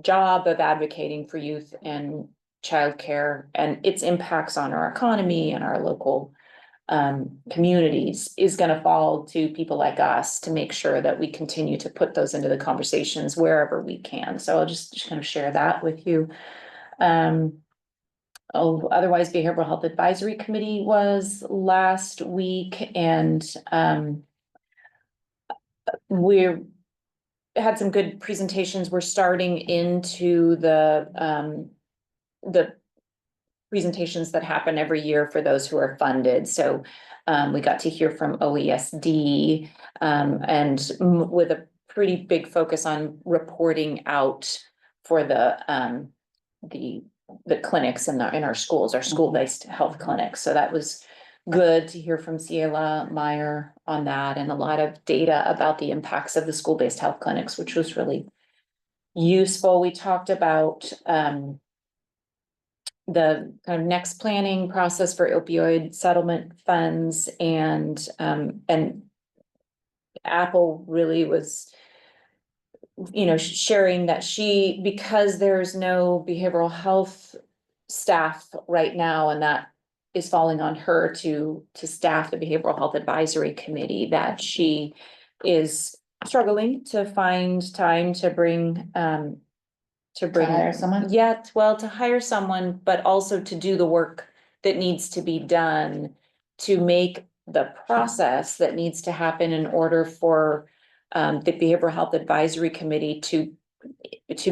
job of advocating for youth and childcare and its impacts on our economy and our local communities is going to fall to people like us to make sure that we continue to put those into the conversations wherever we can. So I'll just kind of share that with you. Otherwise, Behavioral Health Advisory Committee was last week, and we had some good presentations. We're starting into the presentations that happen every year for those who are funded. So we got to hear from OESD and with a pretty big focus on reporting out for the clinics in our schools, our school-based health clinics. So that was good to hear from Ciela Meyer on that, and a lot of data about the impacts of the school-based health clinics, which was really useful. We talked about the kind of next planning process for opioid settlement funds, and Apple really was, sharing that because there's no behavioral health staff right now, and that is falling on her to staff the Behavioral Health Advisory Committee, that she is struggling to find time to hire someone? Yeah, well, to hire someone, but also to do the work that needs to be done to make the process that needs to happen in order for the Behavioral Health Advisory Committee to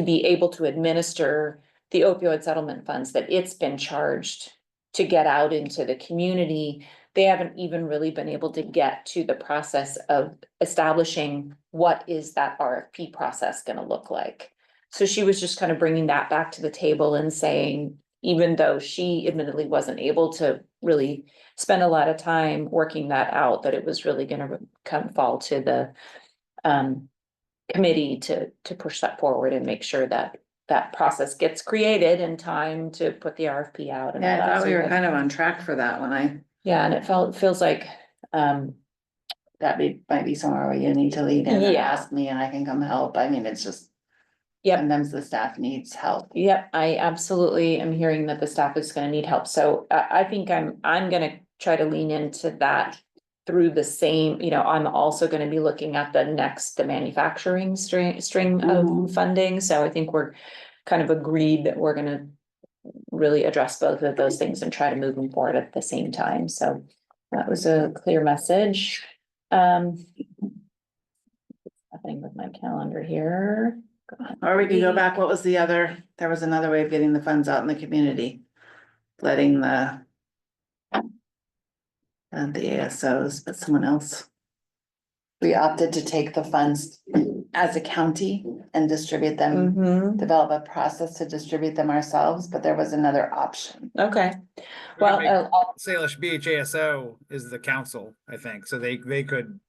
be able to administer the opioid settlement funds that it's been charged to get out into the community. They haven't even really been able to get to the process of establishing what is that RFP process going to look like. So she was just kind of bringing that back to the table and saying, even though she admittedly wasn't able to really spend a lot of time working that out, that it was really going to fall to the committee to push that forward and make sure that that process gets created in time to put the RFP out. And Yeah, I all that. thought we So were that- kind of on track for that one. Yeah, and it feels like, Might be somewhere where you need to lead in and Yeah. ask me and I can come help. I mean, it's just. Yep. Sometimes the staff needs help. Yep, I absolutely am hearing that the staff is gonna need help, so I think I'm gonna try to lean into that through the same, I'm also gonna be looking at the manufacturing string of Mhm. funding, so I think we're kind of agreed that we're gonna really address both of those things and try to move them forward at the same time, so that was a clear message. Happening with my calendar here. Or we can go back, what was there was another way of getting the funds out in the community. Letting the ASOs, but someone else. We opted to take the funds as a county and distribute them, Mhm. develop a process to distribute them ourselves, but there was another option. Okay, We could well, make I'll- Salish BHASO is the council, I think, so they could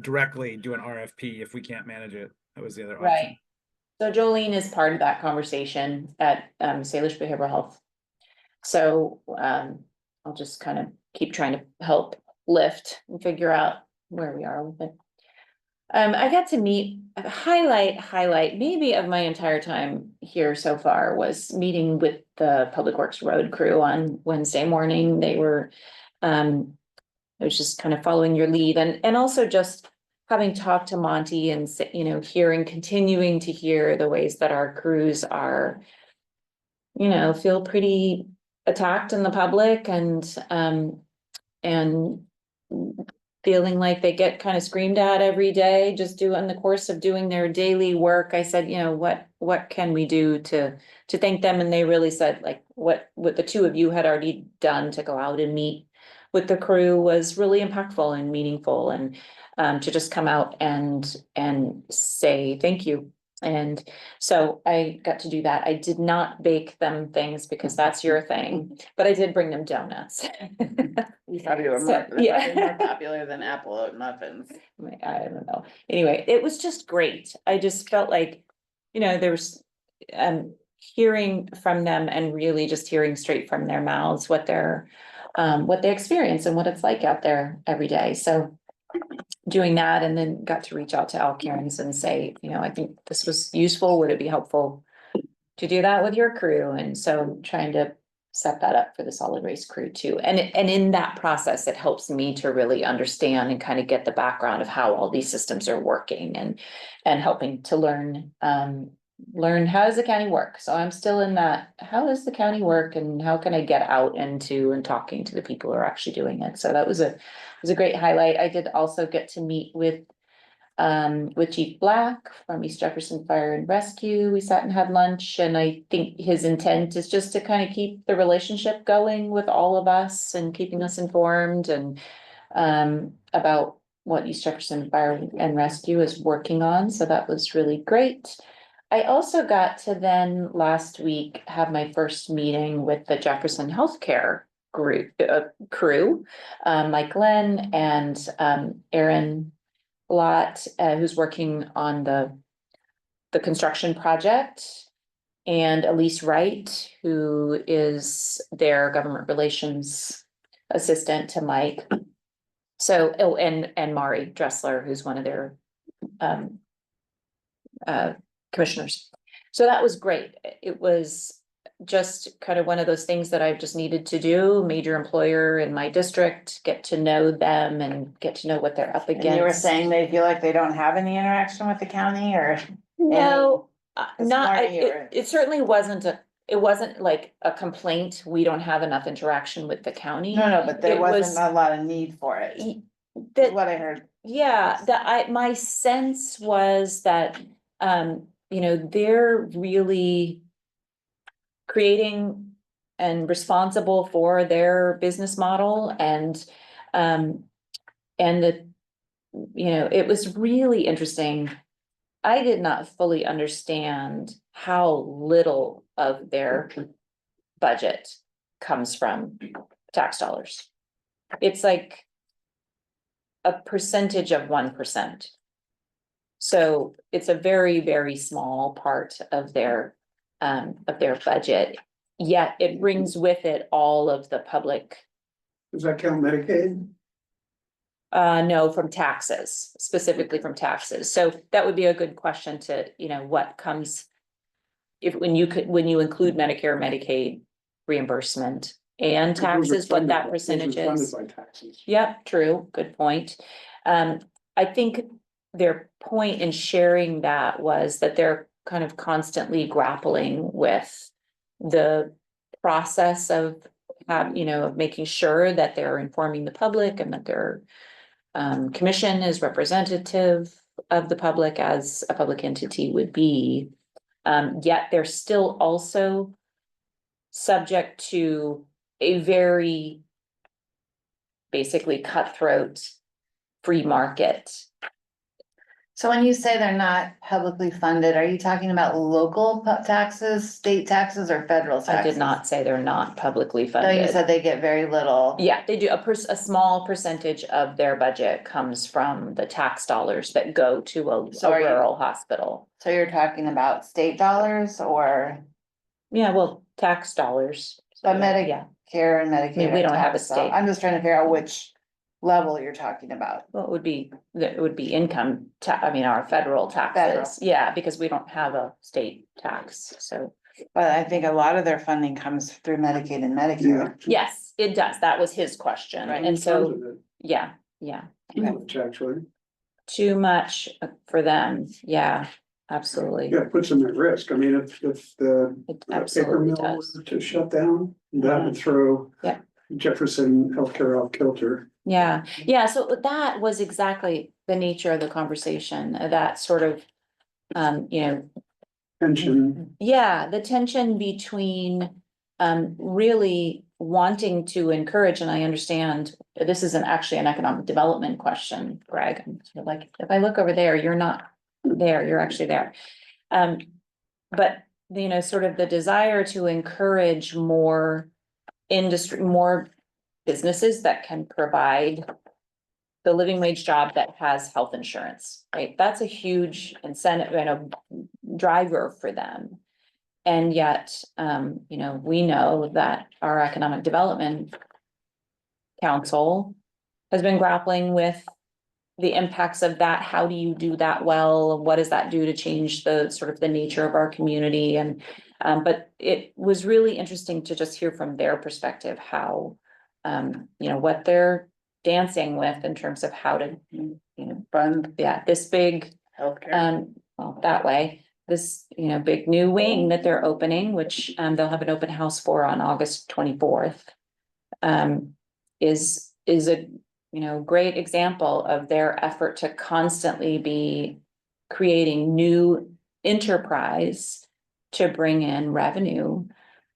directly do an RFP if we can't manage it. That was the other option. right. So Jolene is part of that conversation at Salish Behavioral Health. So I'll just kind of keep trying to help lift and figure out where we are with it. I got to meet, highlight maybe of my entire time here so far was meeting with the Public Works Road crew on Wednesday morning. They were, I was just kind of following your lead and also just having talked to Monty and, continuing to hear the ways that our crews are, feel pretty attacked in the public and feeling like they get kind of screamed at every day, just in the course of doing their daily work. I said, what can we do to thank them? And they really said like what the two of you had already done to go out and meet with the crew was really impactful and meaningful, and to just come out and say thank you. And so I got to do that. I did not bake them things because that's your thing, but I did bring them donuts. You probably were So, more, yeah. more popular than apple oat muffins. I don't know. Anyway, it was just great. I just felt like, there was hearing from them and really just hearing straight from their mouths what they experience and what it's like out there every day. So doing that, and then got to reach out to Al Cairns and say, I think this was useful. Would it be helpful to do that with your crew? And so trying to set that up for the solid waste crew too. And in that process, it helps me to really understand and kind of get the background of how all these systems are working and helping to learn how does the county work. So I'm still in that, how does the county work and how can I get out into and talking to the people who are actually doing it. So that was a great highlight. I did also get to meet with Chief Black from East Jefferson Fire and Rescue. We sat and had lunch, and I think his intent is just to kind of keep the relationship going with all of us and keeping us informed and about what East Jefferson Fire and Rescue is working on. So that was really great. I also got to then last week have my first meeting with the Jefferson Healthcare crew, Mike Glenn and Aaron Lot, who's working on the construction project, and Elise Wright, who is their government relations assistant to Mike. So, and Mari Dressler, who's one of their commissioners. So that was great. It was just kind of one of those things that I've just needed to do, major employer in my district, get to know them and get to know what they're up against. And you were saying they feel like they don't have any interaction with the county or? No, This not, morning you were- it certainly wasn't it wasn't like a complaint, we don't have enough interaction with the county. No, but there It wasn't was- a lot of need for it, is That, what I heard. yeah, my sense was that, they're really creating and responsible for their business model and that, it was really interesting. I did not fully understand how little of their budget comes from tax dollars. It's like a percentage of 1%. So it's a very, very small part of their budget, yet it brings with it all of the public. Does that count Medicaid? No, from taxes, specifically from taxes. So that would be a good question to, what comes. When you include Medicare, Medicaid reimbursement, and Those are taxes, what funded that by- percentage those are is. Funded by taxes. Yep, true, good point. I think their point in sharing that was that they're kind of constantly grappling with the process of of making sure that they're informing the public and that their commission is representative of the public as a public entity would be. Yet they're still also subject to a very basically cutthroat free market. So when you say they're not publicly funded, are you talking about local taxes, state taxes, or federal taxes? I did not say they're not publicly No, funded. you said they get very little. Yeah, they do. A small percentage of their budget comes from the tax dollars that go to a So are you- rural hospital. So you're talking about state dollars or Yeah, well, tax dollars. But Yeah, Medicare and Medicaid? I mean, we don't have a tax, so state. I'm just trying to figure out which level you're talking about. well, it would be income our federal taxes. Yeah, because we don't have a state tax, so. But I think a lot of their funding comes through Medicaid and Yeah. Medicare. Yes, it does. That was his question. Right. And so, Tons of it, yeah, too much, actually. too much for them. Yeah, absolutely. Yeah, it puts them at risk. I mean, if the It paper absolutely mill does. were to shut down, that would throw Yeah. Jefferson healthcare off kilter. Yeah, so that was exactly the nature of the conversation, that sort of, Pension, yeah, the tension between really wanting to encourage, and I understand this isn't actually an economic development question, Greg. I'm sort of like, if I look over there, you're not there, you're actually there. But sort of the desire to encourage more industry, more businesses that can provide the living wage job that has health insurance, right? That's a huge incentive, driver for them. And yet, we know that our Economic Development Council has been grappling with the impacts of that. How do you do that well? What does that do to change the sort of the nature of our community? And, but it was really interesting to just hear from their perspective, how, what they're dancing with in terms of how to, Fund this big, healthcare. well, that way, this, big new wing that they're opening, which, they'll have an open house for on August 24th. Is a, great example of their effort to constantly be creating new enterprise to bring in revenue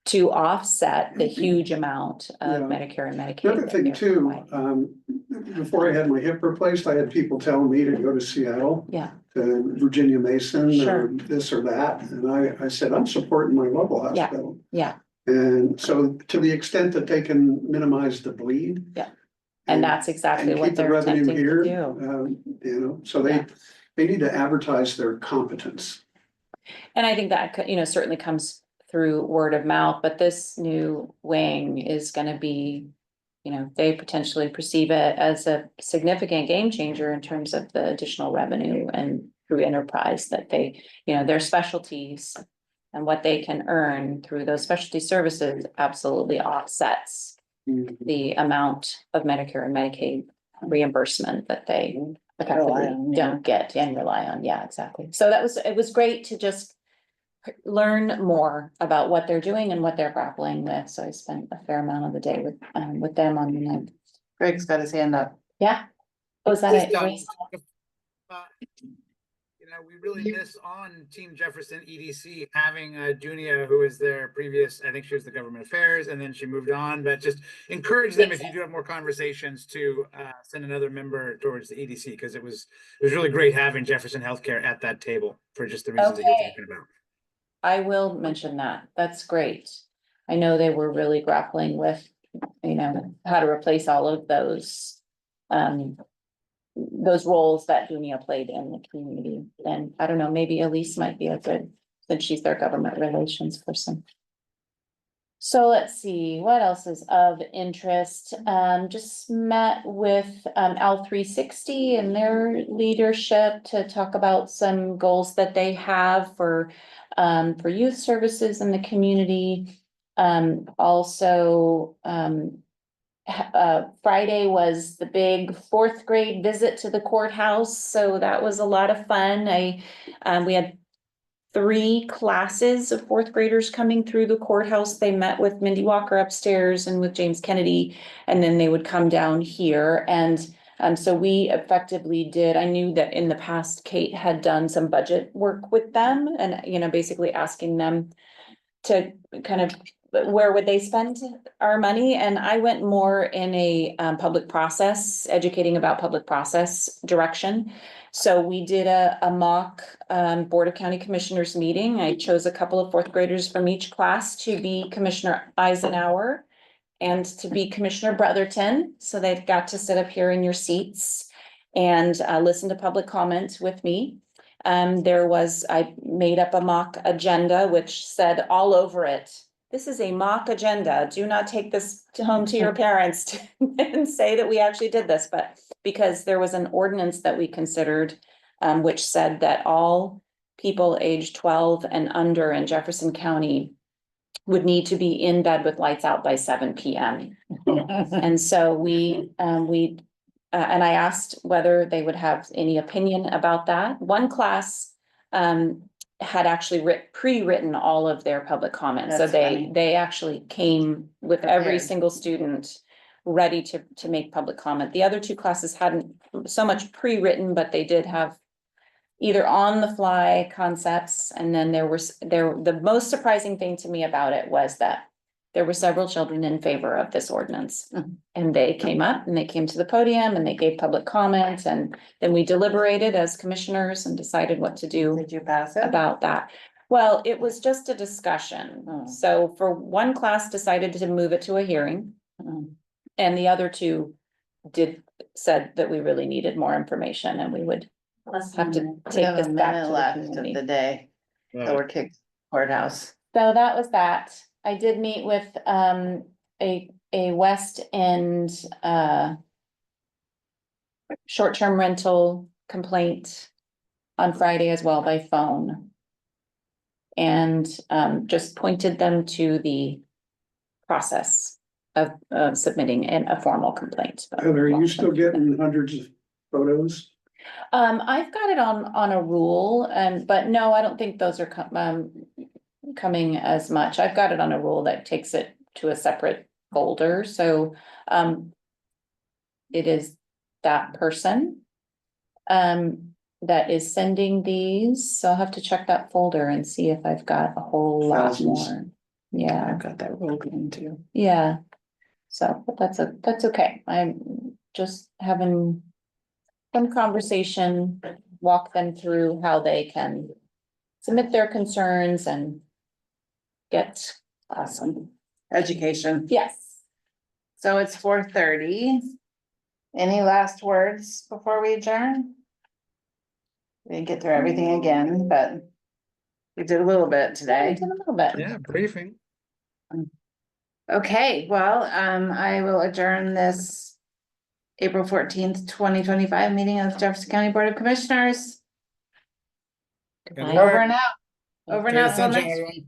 to offset the huge amount of Yeah. Medicare and Medicaid. The other that thing they're too, providing. before I had my hip replaced, I had people telling me to go to Seattle, Yeah, to Virginia Mason, Sure. or this or that. And I said, I'm supporting my local Yeah. hospital. yeah, And so to the extent that they can minimize the bleed. Yeah. and that's exactly and what keep the they're revenue attempting here, to do. so Yeah. they need to advertise their competence. And I think that could, certainly comes through word of mouth, but this new wing is gonna be, they potentially perceive it as a significant game changer in terms of the additional revenue and through enterprise that they, their specialties and what they can earn through those specialty services absolutely offsets the amount of Medicare and Medicaid reimbursement that they effectively Rely on, yeah. don't get and rely on. Yeah, exactly. So it was great to just learn more about what they're doing and what they're grappling with. So I spent a fair amount of the day with them on the night. Greg's got his hand up. Yeah. Was that it? We really miss on Team Jefferson EDC having Dunia, who was their previous, I think she was the government affairs, and then she moved on, but just encourage them if you do have more conversations to send another member towards the EDC, because it was really great having Jefferson Healthcare at that table for just the reasons that you're talking about. I will mention that. That's great. I know they were really grappling with, how to replace all of those roles that Dunia played in the community. And I don't know, maybe Elise might be a good, since she's their government relations person. So let's see, what else is of interest? Just met with L360 and their leadership to talk about some goals that they have for youth services in the community. Also, Friday was the big fourth grade visit to the courthouse, so that was a lot of fun. We had 3 classes of fourth graders coming through the courthouse. They met with Mindy Walker upstairs and with James Kennedy, and then they would come down here. And so we effectively did, I knew that in the past Kate had done some budget work with them and, you know, basically asking them to kind of, where would they spend our money? And I went more in a public process, educating about public process direction. So we did a mock Board of County Commissioners meeting. I chose a couple of fourth graders from each class to be Commissioner Eisenhower and to be Commissioner Brotherton. So they got to sit up here in your seats and listen to public comment with me. I made up a mock agenda, which said all over it, this is a mock agenda. Do not take this home to your parents and say that we actually did this, but because there was an ordinance that we considered, which said that all people aged 12 and under in Jefferson County would need to be in bed with lights out by 7 p.m. And so and I asked whether they would have any opinion about that. One class had actually pre-written all of their public comments. So That's funny. they actually came with every Prepared. single student ready to make public comment. The other 2 classes hadn't so much pre-written, but they did have either on the fly concepts. And then the most surprising thing to me about it was that there were several children in favor of this ordinance. Mhm. And they came up and they came to the podium and they gave public comment, and then we deliberated as commissioners and decided what to do Did you pass it? about that. Well, it was just a discussion. Oh. So for one class decided to move it to a hearing. Mm. And the other 2 said that we really needed more information and we would have to We take have this a back minute to the left of community. the day, so we're kicked courthouse. So that was that. I did meet with a West End short-term rental complaint on Friday as well by phone. And just pointed them to the process of submitting a formal complaint. Heather, are you still getting hundreds of photos? I've got it on a rule, but no, I don't think those are coming as much. I've got it on a rule that takes it to a separate folder, so it is that person that is sending these, so I'll have to check that folder and see if I've got a whole lot Thousands. more. Yeah, I've got that rolled in too. yeah. So, but that's okay. I'm just having some conversation, walk them through how they can submit their concerns and get, Awesome. Education. yes. So it's 4:30. Any last words before we adjourn? We didn't get through everything again, but we did a little bit I today. did a little bit. Yeah, briefing. Okay, well, I will adjourn this April 14th, 2025 meeting of the Jefferson County Board of Commissioners. Good Bye. work. Over and out. Over and Enjoy out the till sunshine, next everyone.